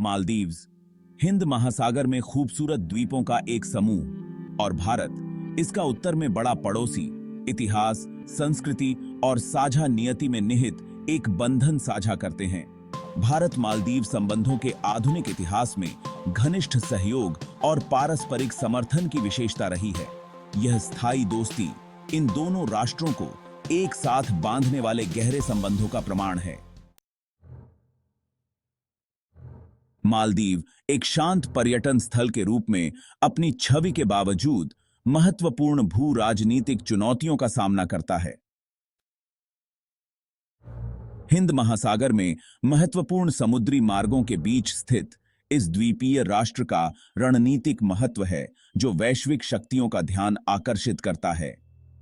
मालदीव्स हिंद महासागर में खूबसूरत द्वीपों का एक समूह और भारत इसका उत्तर में बड़ा पड़ोसी इतिहास, संस्कृति और साझा नियति में निहित एक बंधन साझा करते हैं। भारत मालदीव संबंधों के आधुनिक इतिहास में घनिष्ठ सहयोग और पारस्परिक समर्थन की विशेषता रही है। यह स्थायी दोस्ती इन दोनों राष्ट्रों को एक साथ बांधने वाले गहरे संबंधों का प्रमाण है। मालदीव एक शांत पर्यटन स्थल के रूप में अपनी छवि के बावजूद महत्वपूर्ण भू राजनीतिक चुनौतियों का सामना करता है। हिंद महासागर में महत्वपूर्ण समुद्री मार्गों के बीच स्थित इस द्वीपीय राष्ट्र का रणनीतिक महत्व है, जो वैश्विक शक्तियों का ध्यान आकर्षित करता है।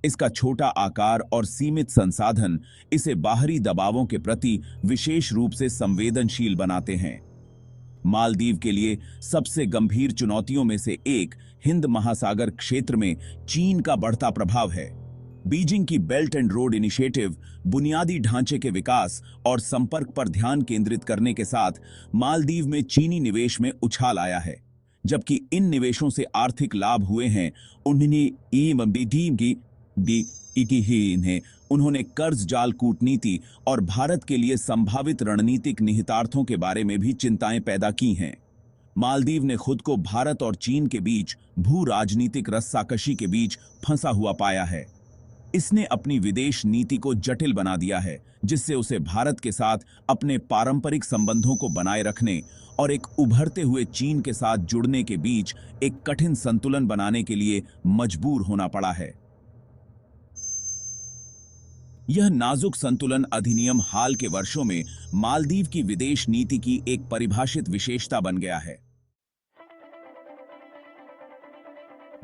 इसका छोटा आकार और सीमित संसाधन इसे बाहरी दबावों के प्रति विशेष रूप से संवेदनशील बनाते हैं। मालदीव के लिए सबसे गंभीर चुनौतियों में से एक हिंद महासागर क्षेत्र में चीन का बढ़ता प्रभाव है। बीजिंग की बेल्ट एंड रोड इनिशिएटिव बुनियादी ढांचे के विकास और संपर्क पर ध्यान केंद्रित करने के साथ मालदीव में चीनी निवेश में उछाल आया है। जबकि इन निवेशों से आर्थिक लाभ हुए हैं, उन्होंने कर्ज जाल कूटनीति और भारत के लिए संभावित रणनीतिक निहितार्थों के बारे में भी चिंताएं पैदा की हैं। मालदीव ने खुद को भारत और चीन के बीच भू राजनीतिक रस्साकशी के बीच फंसा हुआ पाया है। इसने अपनी विदेश नीति को जटिल बना दिया है, जिससे उसे भारत के साथ अपने पारंपरिक संबंधों को बनाए रखने और एक उभरते हुए चीन के साथ जुड़ने के बीच एक कठिन संतुलन बनाने के लिए मजबूर होना पड़ा है। यह नाजुक संतुलन अधिनियम हाल के वर्षों में मालदीव की विदेश नीति की एक परिभाषित विशेषता बन गया है।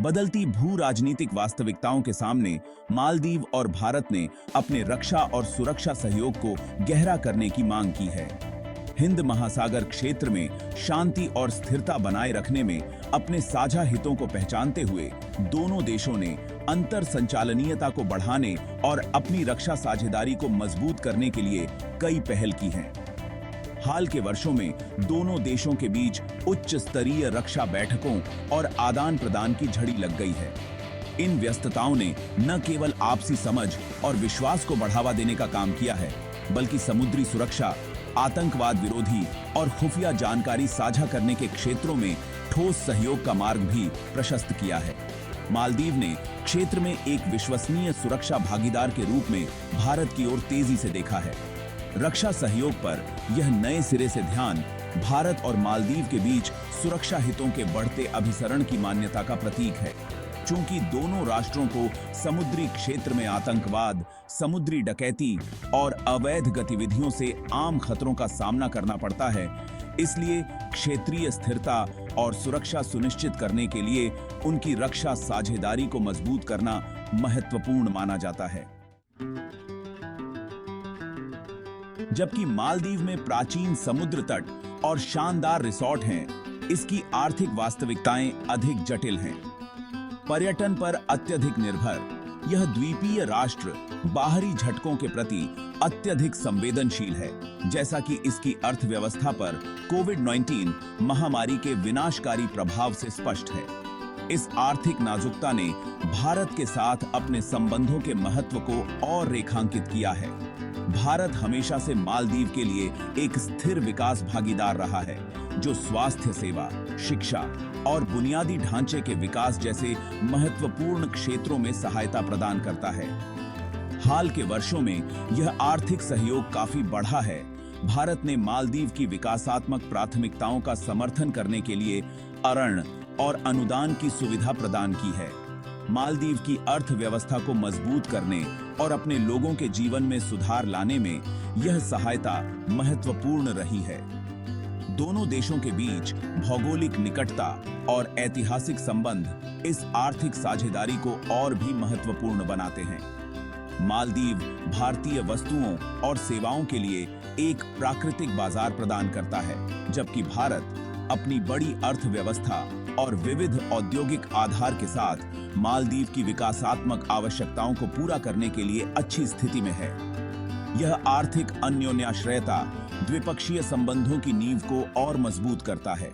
बदलती भू राजनीतिक वास्तविकताओं के सामने मालदीव और भारत ने अपने रक्षा और सुरक्षा सहयोग को गहरा करने की मांग की है। हिंद महासागर क्षेत्र में शांति और स्थिरता बनाए रखने में अपने साझा हितों को पहचानते हुए दोनों देशों ने अंतर संचालनीयता को बढ़ाने और अपनी रक्षा साझेदारी को मजबूत करने के लिए कई पहल की हैं। हाल के वर्षों में दोनों देशों के बीच उच्च स्तरीय रक्षा बैठकों और आदान प्रदान की झड़ी लग गई है। इन व्यस्तताओं ने न केवल आपसी समझ और विश्वास को बढ़ावा देने का काम किया है, बल्कि समुद्री सुरक्षा, आतंकवाद विरोधी और खुफिया जानकारी साझा करने के क्षेत्रों में ठोस सहयोग का मार्ग भी प्रशस्त किया है। मालदीव ने क्षेत्र में एक विश्वसनीय सुरक्षा भागीदार के रूप में भारत की ओर तेजी से देखा है। रक्षा सहयोग पर यह नए सिरे से ध्यान भारत और मालदीव के बीच सुरक्षा हितों के बढ़ते अभिसरण की मान्यता का प्रतीक है। चूंकि दोनों राष्ट्रों को समुद्री क्षेत्र में आतंकवाद, समुद्री डकैती और अवैध गतिविधियों से आम खतरों का सामना करना पड़ता है, इसलिए क्षेत्रीय स्थिरता और सुरक्षा सुनिश्चित करने के लिए उनकी रक्षा साझेदारी को मजबूत करना महत्वपूर्ण माना जाता है। जबकि मालदीव में प्राचीन समुद्र तट और शानदार रिसोर्ट हैं, इसकी आर्थिक वास्तविकताएं अधिक जटिल हैं। पर्यटन पर अत्यधिक निर्भर यह द्वीपीय राष्ट्र बाहरी झटकों के प्रति अत्यधिक संवेदनशील है, जैसा कि इसकी अर्थव्यवस्था पर कोविड-19 महामारी के विनाशकारी प्रभाव से स्पष्ट है। इस आर्थिक नाजुकता ने भारत के साथ अपने संबंधों के महत्व को और रेखांकित किया है। भारत हमेशा से मालदीव के लिए एक स्थिर विकास भागीदार रहा है, जो स्वास्थ्य सेवा, शिक्षा और बुनियादी ढांचे के विकास जैसे महत्वपूर्ण क्षेत्रों में सहायता प्रदान करता है। हाल के वर्षों में यह आर्थिक सहयोग काफी बढ़ा है। भारत ने मालदीव की विकासात्मक प्राथमिकताओं का समर्थन करने के लिए ऋण और अनुदान की सुविधा प्रदान की है। मालदीव की अर्थव्यवस्था को मजबूत करने और अपने लोगों के जीवन में सुधार लाने में यह सहायता महत्वपूर्ण रही है। दोनों देशों के बीच भौगोलिक निकटता और ऐतिहासिक संबंध इस आर्थिक साझेदारी को और भी महत्वपूर्ण बनाते हैं। मालदीव भारतीय वस्तुओं और सेवाओं के लिए एक प्राकृतिक बाजार प्रदान करता है, जबकि भारत अपनी बड़ी अर्थव्यवस्था और विविध औद्योगिक आधार के साथ मालदीव की विकासात्मक आवश्यकताओं को पूरा करने के लिए अच्छी स्थिति में है। यह आर्थिक अन्योन्याश्रयता द्विपक्षीय संबंधों की नींव को और मजबूत करता है।